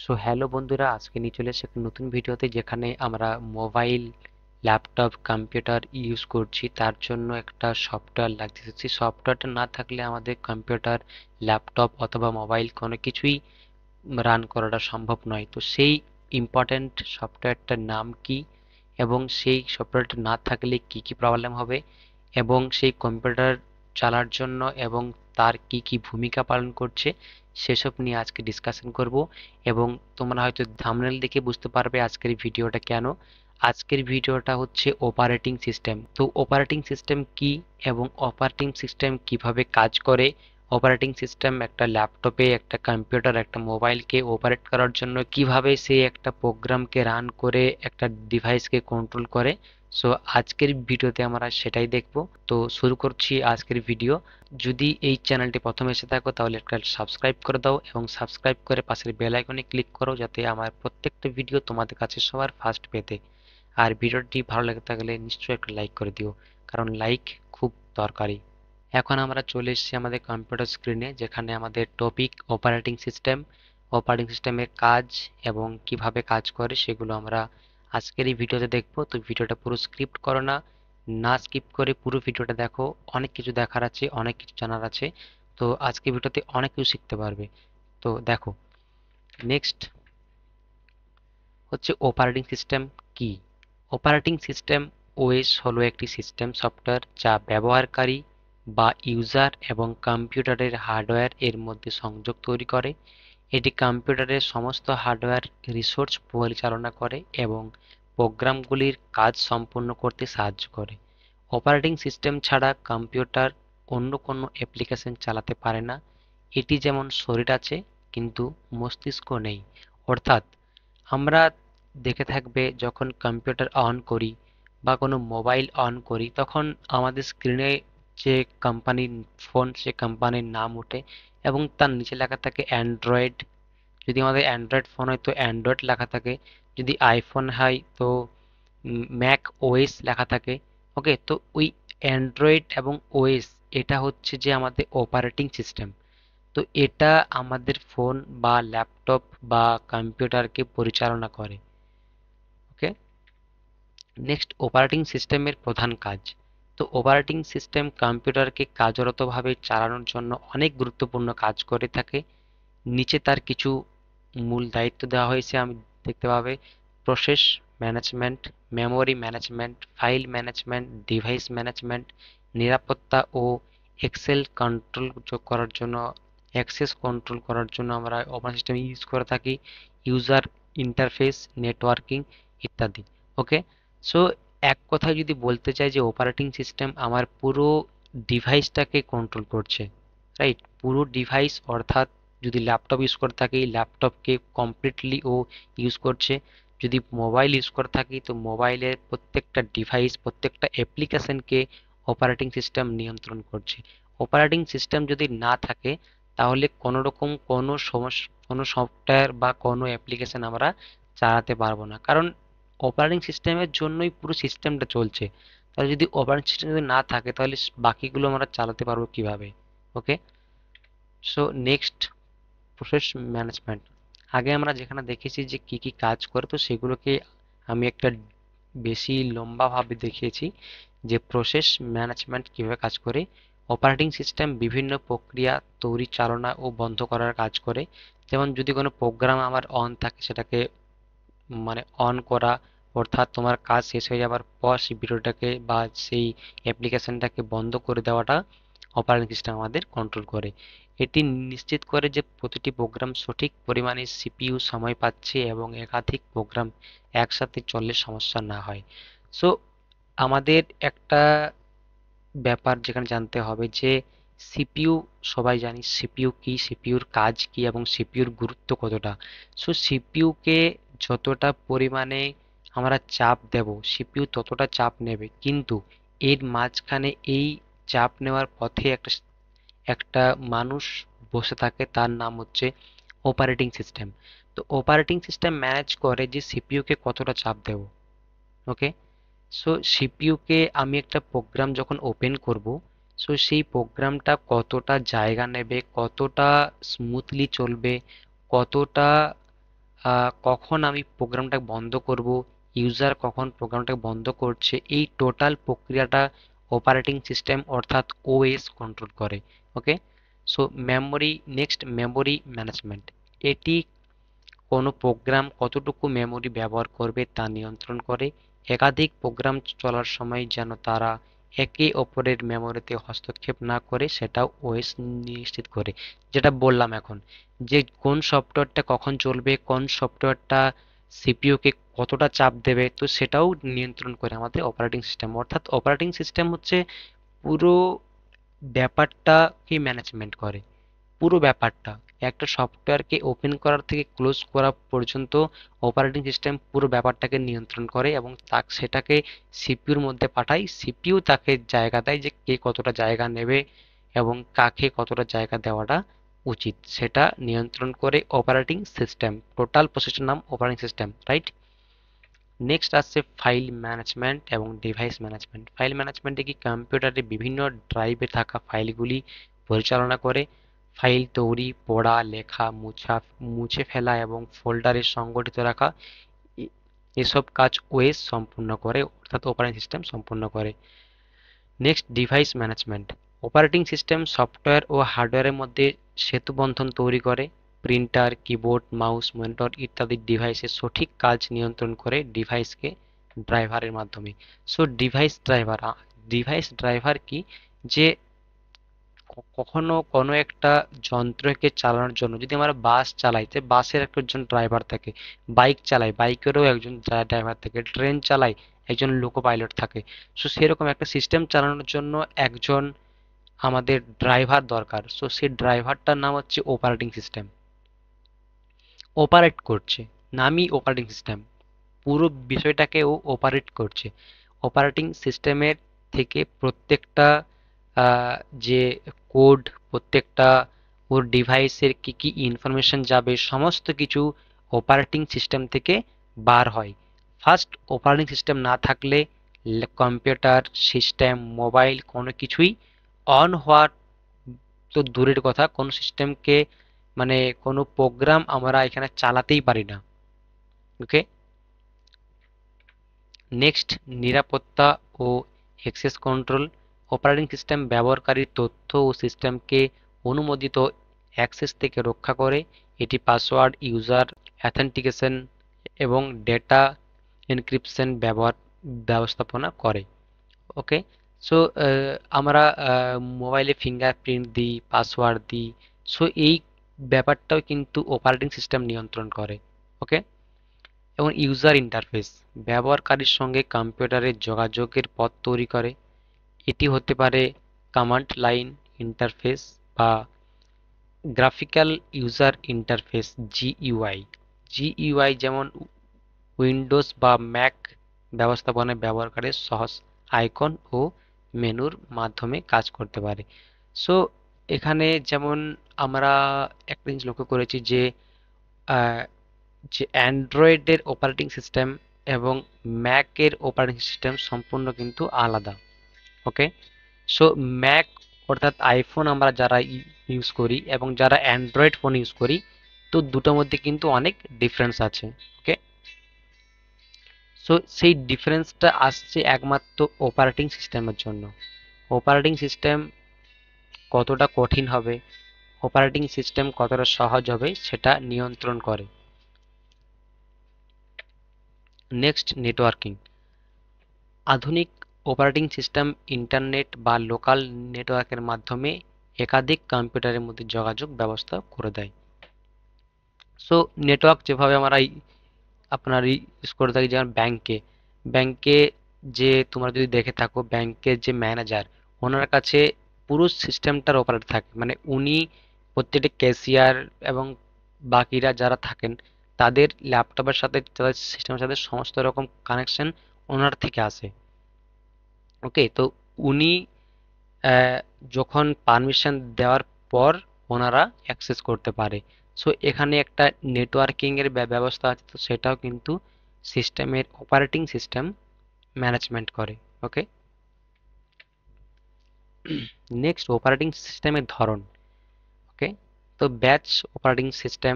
So hello বন্ধুরা, আজকে নিয়ে চলে এসেছি একটা নতুন ভিডিওতে, যেখানে আমরা মোবাইল, ল্যাপটপ, কম্পিউটার ইউজ করছি। তার জন্য একটা সফটওয়্যার লাগতেছে। সেই সফটওয়্যারটা না থাকলে আমাদের কম্পিউটার, ল্যাপটপ অথবা মোবাইল কোনো কিছুই রান করাটা সম্ভব নয়। তো সেই ইম্পর্ট্যান্ট সফটওয়্যারটার নাম কি, এবং সেই সফটওয়্যারটা না থাকলে কি কি প্রবলেম হবে, এবং সেই কম্পিউটার চালার জন্য এবং তার কি কি ভূমিকা পালন করছে, সেসব নিয়ে আজকে ডিসকাশন করব। এবং তোমরা হয়তো থাম্বনেল দেখে বুঝতে পারবে আজকের ভিডিওটা কেন। আজকের ভিডিওটা হচ্ছে অপারেটিং সিস্টেম। তো অপারেটিং সিস্টেম কি, এবং অপারেটিং সিস্টেম কিভাবে কাজ করে, অপারেটিং সিস্টেম একটা ল্যাপটপে, একটা কম্পিউটার, একটা মোবাইলকে অপারেট করার জন্য কিভাবে সে একটা প্রোগ্রামকে রান করে একটা ডিভাইসকে কন্ট্রোল করে। সো আজকের ভিডিওতে আমরা সেটাই দেখব। তো শুরু করছি আজকের ভিডিও। যদি এই চ্যানেলটি প্রথমে এসে থাকো তাহলে একটা সাবস্ক্রাইব করে দাও, এবং সাবস্ক্রাইব করে পাশের বেল আইকনে ক্লিক করো, যাতে আমার প্রত্যেকটা ভিডিও তোমাদের কাছে সবার ফার্স্ট পেতে। আর ভিডিওটি ভালো লেগে থাকলে নিশ্চয়ই একটা লাইক করে দিও, কারণ লাইক খুব দরকারি। এখন আমরা চলে এসেছি আমাদের কম্পিউটার স্ক্রিনে, যেখানে আমাদের টপিক অপারেটিং সিস্টেম। অপারেটিং সিস্টেমের কাজ এবং কিভাবে কাজ করে সেগুলো আমরা আজকের এই ভিডিওতে দেখবো। তো ভিডিওটা পুরো স্ক্রিপ্ট করো না, না স্কিপ করে পুরো ভিডিওটা দেখো। অনেক কিছু দেখার আছে, অনেক কিছু জানার আছে। তো আজকে ভিডিওতে অনেক কিছু শিখতে পারবে। তো দেখো, নেক্সট হচ্ছে অপারেটিং সিস্টেম কি। অপারেটিং সিস্টেম ওএস হলো একটি সিস্টেম সফটওয়্যার যা ব্যবহারকারী বা ইউজার এবং কম্পিউটারের হার্ডওয়্যার এর মধ্যে সংযোগ তৈরি করে। এটি কম্পিউটারের সমস্ত হার্ডওয়্যার রিসোর্স পরিচালনা করে এবং প্রোগ্রামগুলির কাজ সম্পূর্ণ করতে সাহায্য করে। অপারেটিং সিস্টেম ছাড়া কম্পিউটার অন্য কোনো অ্যাপ্লিকেশন চালাতে পারে না। এটি যেমন শরীর আছে কিন্তু মস্তিষ্ক নেই। অর্থাৎ আমরা দেখে থাকবে যখন কম্পিউটার অন করি বা কোনো মোবাইল অন করি, তখন আমাদের স্ক্রিনে যে কোম্পানির ফোন, সে কোম্পানির নাম ওঠে এবং তার নিচে লেখা থাকে অ্যান্ড্রয়েড। যদি আমাদের অ্যান্ড্রয়েড ফোন হয় তো অ্যান্ড্রয়েড লেখা থাকে, যদি আইফোন হয় তো ম্যাক ওএস লেখা থাকে। ওকে, তো ওই অ্যান্ড্রয়েড এবং ওএস, এটা হচ্ছে যে আমাদের অপারেটিং সিস্টেম। তো এটা আমাদের ফোন বা ল্যাপটপ বা কম্পিউটারকে পরিচালনা করে। ওকে, নেক্সট অপারেটিং সিস্টেমের প্রধান কাজ। তো অপারেটিং সিস্টেম কম্পিউটারকে কার্যরতভাবে চালানোর জন্য অনেক গুরুত্বপূর্ণ কাজ করে থাকে। নিচে তার কিছু মূল দায়িত্ব দেওয়া হয়েছে, আমি দেখতে পাবে। Process management, memory management, file management, device management, নিরাপত্তা ও এক্সেল কন্ট্রোল করার জন্য, অ্যাক্সেস কন্ট্রোল করার জন্য আমরা অপারেটিং সিস্টেম ইউজ করে থাকি। ইউজার ইন্টারফেস, নেটওয়ার্কিং ইত্যাদি। ওকে, সো এক কথায় যদি বলতে চাই যে অপারেটিং সিস্টেম আমার পুরো ডিভাইসটাকে কন্ট্রোল করছে। রাইট, পুরো ডিভাইস, অর্থাৎ যদি ল্যাপটপ ইউজ করে থাকি ল্যাপটপকে কমপ্লিটলি ও ইউজ করছে। যদি মোবাইল ইউজ করে থাকি তো মোবাইলের প্রত্যেকটা ডিভাইস, প্রত্যেকটা অ্যাপ্লিকেশনকে অপারেটিং সিস্টেম নিয়ন্ত্রণ করছে। অপারেটিং সিস্টেম যদি না থাকে তাহলে কোনো রকম কোনো সমস্যা, কোনো সফটওয়্যার বা কোনো অ্যাপ্লিকেশন আমরা চালাতে পারবো না, কারণ অপারেটিং সিস্টেমের জন্যই পুরো সিস্টেমটা চলছে। তাহলে যদি অপারেটিং সিস্টেম যদি না থাকে তাহলে বাকিগুলো আমরা চালাতে পারবো কিভাবে। ওকে, সো নেক্সট প্রসেস ম্যানেজমেন্ট। আগে আমরা যেখানে দেখেছি যে কি কি কাজ করে, তো সেগুলোকে আমি একটা বেশি লম্বাভাবে দেখিয়েছি যে প্রসেস ম্যানেজমেন্ট কিভাবে কাজ করে। অপারেটিং সিস্টেম বিভিন্ন প্রক্রিয়া তৈরি, চালনা ও বন্ধ করার কাজ করে। যেমন যদি কোনো প্রোগ্রাম আমার অন থাকে, সেটাকে মানে অন করা, অর্থাৎ তোমার কাজ শেষ হয়ে যাবার পর সেই ভিডিওটাকে বা সেই অ্যাপ্লিকেশনটাকে বন্ধ করে দেওয়াটা অপারেটিং সিস্টেম আমাদের কন্ট্রোল করে। এটি নিশ্চিত করে যে প্রতিটি প্রোগ্রাম সঠিক পরিমাণে সিপিইউ সময় পাচ্ছে এবং একাধিক প্রোগ্রাম একসাথে চললে সমস্যা না হয়। সো আমাদের একটা ব্যাপার যেখানে জানতে হবে যে সিপিইউ, সবাই জানি সিপিইউ কি, সিপিইউর কাজ কি এবং সিপিইউর গুরুত্ব কতটা। সো সিপিইউকে যতটা পরিমাণে আমরা চাপ দেব সিপিইউ ততটা চাপ নেবে, কিন্তু এর মাঝখানে এই চাপ নেওয়ার পথে একটা একটা মানুষ বসে থাকে, তার নাম হচ্ছে অপারেটিং সিস্টেম। তো অপারেটিং সিস্টেম ম্যানেজ করে যে সিপিইউকে কতটা চাপ দেব। ওকে, সো সিপিইউকে আমি একটা প্রোগ্রাম যখন ওপেন করব, সো সেই প্রোগ্রামটা কতটা জায়গা নেবে, কতটা স্মুথলি চলবে, কতটা কখন আমি প্রোগ্রামটা বন্ধ করব, ইউজার কখন প্রোগ্রামটা বন্ধ করছে, এই টোটাল প্রক্রিয়াটা অপারেটিং সিস্টেম অর্থাৎ ওএস কন্ট্রোল করে। Okay, so memory, next memory management. এটি কোনো প্রোগ্রাম কতটুকু মেমোরি ব্যবহার করবে তা নিয়ন্ত্রণ করে। একাধিক প্রোগ্রাম চলার সময় যেন তারা একে অপরের মেমোরিতে হস্তক্ষেপ না করে সেটাও ওএস নিশ্চিত করে। যেটা বললাম এখন, যে কোন সফটওয়্যারটা কখন চলবে, কোন সফটওয়্যারটা সিপিইউ কে কতটা চাপ দেবে, তো সেটাও নিয়ন্ত্রণ করে আমাদের অপারেটিং সিস্টেম। অর্থাৎ অপারেটিং সিস্টেম হচ্ছে পুরো ব্যাপারটাকে ম্যানেজমেন্ট করে, পুরো ব্যাপারটা একটা সফটওয়্যারকে ওপেন করার থেকে ক্লোজ করা পর্যন্ত অপারেটিং সিস্টেম পুরো ব্যাপারটাকে নিয়ন্ত্রণ করে এবং সেটাকে সিপিইউর মধ্যে পাঠায়। সিপিইউ তাকে জায়গা দেয় যে কে কতটা জায়গা নেবে এবং কাকে কতটা জায়গা দেওয়াটা উচিত, সেটা নিয়ন্ত্রণ করে অপারেটিং সিস্টেম। টোটাল প্রসেসের নাম অপারেটিং সিস্টেম, রাইট? নেক্সট আসছে ফাইল ম্যানেজমেন্ট এবং ডিভাইস ম্যানেজমেন্ট। ফাইল ম্যানেজমেন্টে কি কম্পিউটারে বিভিন্ন ড্রাইভে থাকা ফাইলগুলি পরিচালনা করে। ফাইল তৈরি, পড়া, লেখা, মুছে ফেলা এবং ফোল্ডারে সংগঠিত রাখা, এসব কাজ ওএস সম্পূর্ণ করে, অর্থাৎ অপারেটিং সিস্টেম সম্পূর্ণ করে। Next device management. Operating system software ও হার্ডওয়্যারের মধ্যে সেতুবন্ধন তৈরি করে। প্রিন্টার, কিবোর্ড, মাউস, মনিটর ইত্যাদি ডিভাইসের সঠিক কাজ নিয়ন্ত্রণ করে ডিভাইসকে ড্রাইভারের মাধ্যমে। সো ডিভাইস ড্রাইভার কি, যে কখনো কোনো একটা যন্ত্রকে চালানোর জন্য, যদি আমরা বাস চালাই তো বাসের একজন ড্রাইভার থাকে, বাইক চালাই বাইকেরও একজন ড্রাইভার থাকে, ট্রেন চালাই একজন লোকো পাইলট থাকে। সো সেরকম একটা সিস্টেম চালানোর জন্য একজন আমাদের ড্রাইভার দরকার। সো সেই ড্রাইভারটার নাম হচ্ছে অপারেটিং সিস্টেম। অপারেট করছে, নামই অপারেটিং সিস্টেম, পুরো বিষয়টাকে ও অপারেট করছে। অপারেটিং সিস্টেমের থেকে প্রত্যেকটা আহ, যে কোড, প্রত্যেকটা ওর ডিভাইসের কি কি ইনফরমেশন যাবে সমস্ত কিছু অপারেটিং সিস্টেম থেকে বার হয়। ফার্স্ট অপারেটিং সিস্টেম না থাকলে কম্পিউটার, সিস্টেম, মোবাইল কোনো কিছুই অন হওয়ার তো দূরের কথা, কোনো সিস্টেমকে মানে কোনো প্রোগ্রাম আমরা এখানে চালাতেই পারি না। ওকে, নেক্সট নিরাপত্তা ও অ্যাক্সেস কন্ট্রোল। অপারেটিং সিস্টেম ব্যবহারকারীর তথ্য ও সিস্টেমকে অনুমোদিত অ্যাক্সেস থেকে রক্ষা করে। এটি পাসওয়ার্ড, ইউজার অথেন্টিকেশন এবং ডেটা এনক্রিপশন ব্যবস্থাপনা করে। ওকে, সো আমরা মোবাইলে ফিঙ্গারপ্রিন্ট দিই, পাসওয়ার্ড দিই। সো এই ব্যাপারটাও কিন্তু অপারেটিং সিস্টেম নিয়ন্ত্রণ করে। ওকে, এবং ইউজার ইন্টারফেস ব্যবহারকারীর সঙ্গে কম্পিউটারের যোগাযোগের পথ তৈরি করে। এটি হতে পারে কমান্ড লাইন ইন্টারফেস বা graphical user interface, GUI. GUI যেমন উইন্ডোজ বা ম্যাক ব্যবস্থাপনায় ব্যবহারকারীর সহজ আইকন ও মেনুর মাধ্যমে কাজ করতে পারে। সো এখানে যেমন আমরা একটা জিনিস লক্ষ্য করেছি যে আহ, যে অ্যান্ড্রয়েডের অপারেটিং সিস্টেম এবং ম্যাকের অপারেটিং সিস্টেম সম্পূর্ণ কিন্তু আলাদা। ওকে, সো ম্যাক অর্থাৎ আইফোন আমরা যারা ইউজ করি এবং যারা অ্যান্ড্রয়েড ফোন ইউজ করি, তো দুটোর মধ্যে কিন্তু অনেক ডিফারেন্স আছে। ওকে, সো সেই ডিফারেন্সটা আসছে একমাত্র অপারেটিং সিস্টেমের জন্য। অপারেটিং সিস্টেম কতটা কঠিন হবে, অপারেটিং সিস্টেম কতটা সহজ হবে সেটা নিয়ন্ত্রণ করে। Next networking. আধুনিক অপারেটিং সিস্টেম ইন্টারনেট বা লোকাল নেটওয়ার্কের মাধ্যমে একাধিক কম্পিউটারের মধ্যে যোগাযোগ ব্যবস্থা করে দেয়। সো নেটওয়ার্ক যেভাবে আমরা আপনার ইউজ করে থাকি, যেমন ব্যাংকে, ব্যাংকে যে তোমরা যদি দেখে থাকো ব্যাংকের যে ম্যানেজার, ওনার কাছে পুরো সিস্টেমটার অপারেট থাকে, মানে উনি প্রত্যেকটা ক্যাশিয়ার এবং বাকিরা যারা থাকেন তাদের ল্যাপটপের সাথে, তাদের সিস্টেমের সাথে সমস্ত রকম কানেকশন ওনার থেকে আসে। ওকে, তো উনি আহ, যখন পারমিশন দেওয়ার পর ওনারা অ্যাক্সেস করতে পারে। সো এখানে একটা নেটওয়ার্কিং এর ব্যবস্থা আছে, তো সেটাও কিন্তু সিস্টেমের অপারেটিং সিস্টেম ম্যানেজমেন্ট করে। ওকে, নেক্সট অপারেটিং সিস্টেমের ধরন। ওকে, তো batch operating system,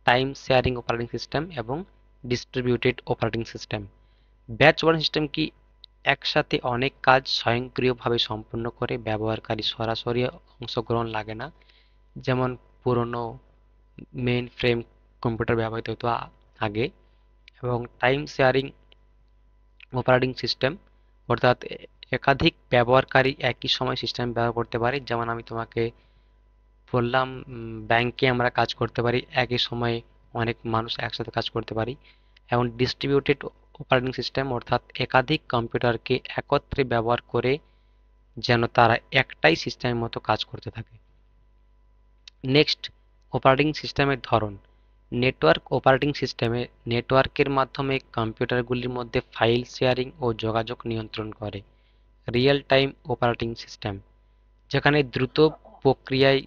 time sharing operating system এবং distributed operating system. Batch operating system কি একসাথে অনেক কাজ স্বয়ংক্রিয়ভাবে সম্পন্ন করে, ব্যবহারকারী সরাসরি অংশগ্রহণ লাগে না, যেমন পুরনো মেইন ফ্রেম কম্পিউটার ব্যবহৃত হতো আগে। এবং টাইম শেয়ারিং অপারেটিং সিস্টেম অর্থাৎ একাধিক ব্যবহারকারী একই সময় সিস্টেম ব্যবহার করতে পারে, যেমন আমি তোমাকে বললাম ব্যাংকে আমরা কাজ করতে পারি, একই সময়ে অনেক মানুষ একসাথে কাজ করতে পারি। এবং ডিস্ট্রিবিউটেড অপারেটিং সিস্টেম অর্থাৎ একাধিক কম্পিউটারকে একত্রে ব্যবহার করে যেন তারা একটাই সিস্টেমের মতো কাজ করতে থাকে। নেক্সট, অপারেটিং সিস্টেমের ধরন। নেটওয়ার্ক অপারেটিং সিস্টেমে নেটওয়ার্কের মাধ্যমে কম্পিউটারগুলির মধ্যে ফাইল শেয়ারিং ও যোগাযোগ নিয়ন্ত্রণ করে। রিয়েল টাইম অপারেটিং সিস্টেম, যেখানে দ্রুত প্রক্রিয়ায়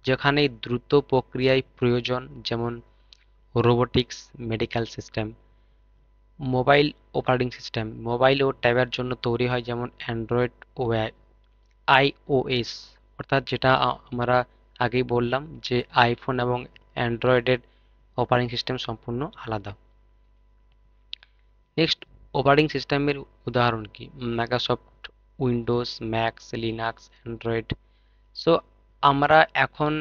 যেখানে দ্রুত প্রক্রিয়ায় প্রয়োজন, যেমন robotics, medical system. Mobile operating system mobile ও ট্যাবের জন্য তৈরি হয়, যেমন অ্যান্ড্রয়েড ও আইওএস, অর্থাৎ যেটা আমরা আগেই বললাম যে আইফোন এবং অ্যান্ড্রয়েডের অপারেটিং সিস্টেম সম্পূর্ণ আলাদা। নেক্সট, অপারেটিং সিস্টেমের উদাহরণ কি? Microsoft Windows, max, Linux, Android. So আমরা এখন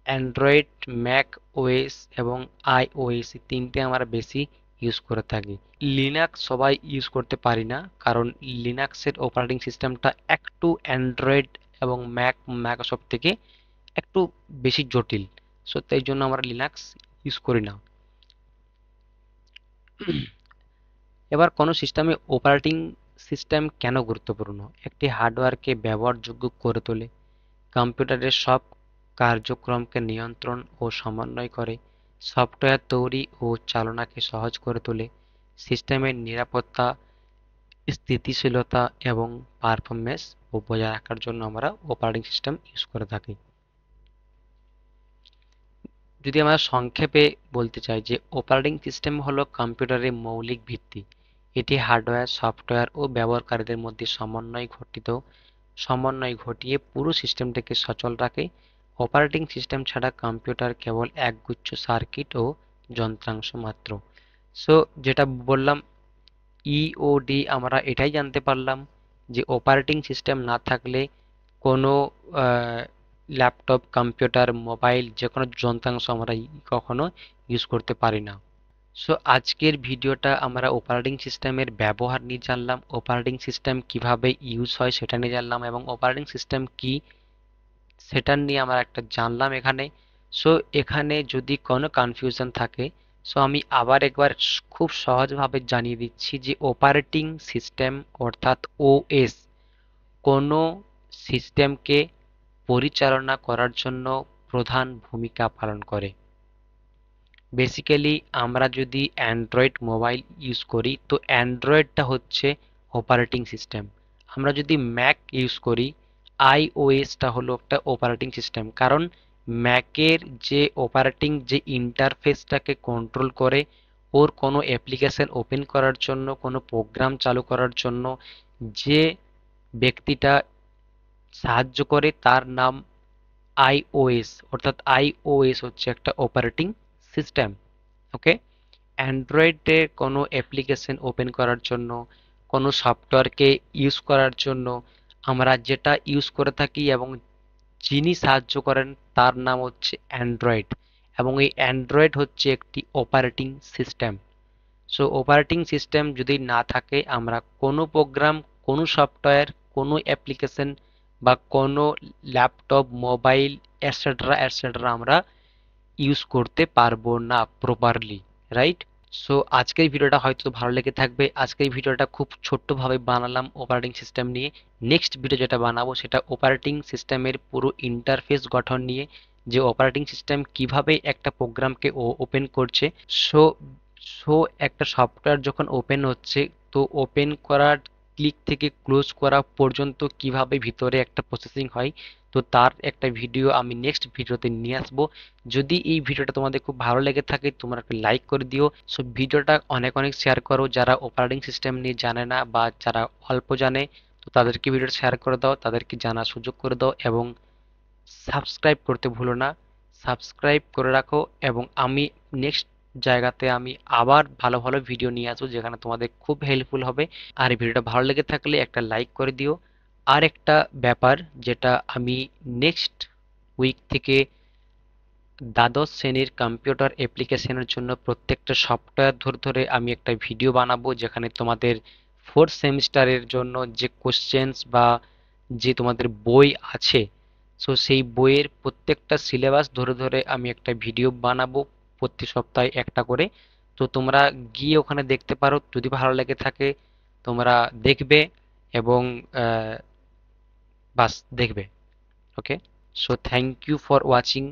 অ্যান্ড্রয়েড, ম্যাক ওএস এবং আইওএস তিনটে আমরা বেশি ইউজ করে থাকি। লিনাক্স সবাই ইউজ করতে পারি না, কারণ লিনাক্সের অপারেটিং সিস্টেমটা একটু অ্যান্ড্রয়েড এবং মাইক্রোসফট থেকে একটু বেশি জটিল। সো তাই জন্য আমরা লিনাক্স ইউজ করি না। এবার কোনো সিস্টেমে অপারেটিং সিস্টেম কেন গুরুত্বপূর্ণ? একটি হার্ডওয়্যারকে ব্যবহারযোগ্য করে তোলে, কম্পিউটারের সব কার্যক্রমকে নিয়ন্ত্রণ ও সমন্বয় করে, সফটওয়্যার তৈরি ও চালনাকে সহজ করে তোলে, সিস্টেমের নিরাপত্তা, স্থিতিশীলতা এবং পারফরম্যান্স বজায় রাখার জন্য আমরা অপারেটিং সিস্টেম ইউজ করে থাকি। যদি আমরা সংক্ষেপে বলতে চাই যে অপারেটিং সিস্টেম হলো কম্পিউটারের মৌলিক ভিত্তি। এটি হার্ডওয়্যার, সফটওয়্যার ও ব্যবহারকারীদের মধ্যে সমন্বয় ঘটিয়ে পুরো সিস্টেমটাকে সচল রাখে। অপারেটিং সিস্টেম ছাড়া কম্পিউটার কেবল একগুচ্ছ সার্কিট ও যন্ত্রাংশ মাত্র। সো যেটা বললাম ইওডি, আমরা এটাই জানতে পারলাম যে অপারেটিং সিস্টেম না থাকলে কোনো ল্যাপটপ, কম্পিউটার, মোবাইল যে কোনো যন্ত্রাংশ আমরা কখনো ইউজ করতে পারি না। সো আজকের ভিডিওটা আমরা অপারেটিং সিস্টেমের ব্যবহার নিয়ে জানলাম, অপারেটিং সিস্টেম কিভাবে ইউজ হয় সেটা নিয়ে জানলাম, এবং অপারেটিং সিস্টেম কি সেটা নিয়ে আমরা একটা জানলাম এখানে। সো এখানে যদি কোনো কনফিউশন থাকে, সো আমি আবার একবার খুব সহজভাবে জানিয়ে দিচ্ছি যে অপারেটিং সিস্টেম অর্থাৎ ওএস কোনো সিস্টেমকে পরিচালনা করার জন্য প্রধান ভূমিকা পালন করে। বেসিক্যালি আমরা যদি অ্যান্ড্রয়েড মোবাইল ইউজ করি তো অ্যান্ড্রয়েডটা হচ্ছে অপারেটিং সিস্টেম। আমরা যদি ম্যাক ইউজ করি, আইওএসটা হলো একটা অপারেটিং সিস্টেম, কারণ ম্যাকের যে অপারেটিং যে ইন্টারফেসটাকে কন্ট্রোল করে, ওর কোনো অ্যাপ্লিকেশন ওপেন করার জন্য, কোনো প্রোগ্রাম চালু করার জন্য যে ব্যক্তিটা সাহায্য করে তার নাম আইওএস, অর্থাৎ আইওএস হচ্ছে একটা অপারেটিং সিস্টেম। ওকে, অ্যান্ড্রয়েডে কোনো অ্যাপ্লিকেশন ওপেন করার জন্য, কোনো সফটওয়্যারকে ইউজ করার জন্য আমরা যেটা ইউজ করে থাকি এবং যিনি সাহায্য করেন তার নাম হচ্ছে অ্যান্ড্রয়েড, এবং এই অ্যান্ড্রয়েড হচ্ছে একটি operating system. So operating system যদি না থাকে আমরা কোনো প্রোগ্রাম, কোনো সফটওয়্যার, কোনো অ্যাপ্লিকেশন বা কোনো ল্যাপটপ, মোবাইল এটসেট্রা এটসেট্রা আমরা ইউজ করতে পারবো না প্রপারলি, রাইট? সো আজকের ভিডিওটা হয়তো ভালো লেগে থাকবে। আজকের ভিডিওটা খুব ছোট্টভাবে বানালাম অপারেটিং সিস্টেম নিয়ে। নেক্সট ভিডিও যেটা বানাবো সেটা অপারেটিং সিস্টেমের পুরো ইন্টারফেস গঠন নিয়ে, যে অপারেটিং সিস্টেম কিভাবে একটা প্রোগ্রামকে ওপেন করছে। সো সো একটা সফটওয়্যার যখন ওপেন হচ্ছে, তো ওপেন করার ক্লিক থেকে ক্লোজ করা পর্যন্ত কিভাবে ভিতরে একটা প্রসেসিং হয়, তো তার একটা ভিডিও আমি নেক্সট ভিডিওতে নিয়ে আসবো। যদি এই ভিডিওটা তোমাদের খুব ভালো লেগে থাকে তোমরা একটা লাইক করে দিও। সো ভিডিওটা অনেক অনেক শেয়ার করো, যারা অপারেটিং সিস্টেম নিয়ে জানে না বা যারা অল্প জানে, তো তাদেরকে ভিডিওটা শেয়ার করে দাও, তাদেরকে জানার সুযোগ করে দাও, এবং সাবস্ক্রাইব করতে ভুলো না। সাবস্ক্রাইব করে রাখো, এবং আমি নেক্সট জায়গাতে আমি আবার ভালো ভালো ভিডিও নিয়ে আসবো যেখানে তোমাদের খুব হেল্পফুল হবে। আর এই ভিডিওটা ভালো লেগে থাকলে একটা লাইক করে দিও। আর একটা ব্যাপার, যেটা আমি নেক্সট উইক থেকে দ্বাদশ শ্রেণীর কম্পিউটার অ্যাপ্লিকেশনের জন্য প্রত্যেকটা সপ্তাহ ধরে ধরে আমি একটা ভিডিও বানাবো, যেখানে তোমাদের ফোর্থ সেমিস্টারের জন্য যে কোশ্চেন্স বা যে তোমাদের বই আছে, সো সেই বইয়ের প্রত্যেকটা সিলেবাস ধরে ধরে আমি একটা ভিডিও বানাবো প্রতি সপ্তাহে একটা করে। তো তোমরা গিয়ে ওখানে দেখতে পারো, যদি ভালো লেগে থাকে তোমরা দেখবে, এবং বাস দেখবে। Okay, so thank you for watching.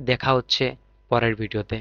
দেখা হচ্ছে পরের ভিডিওতে।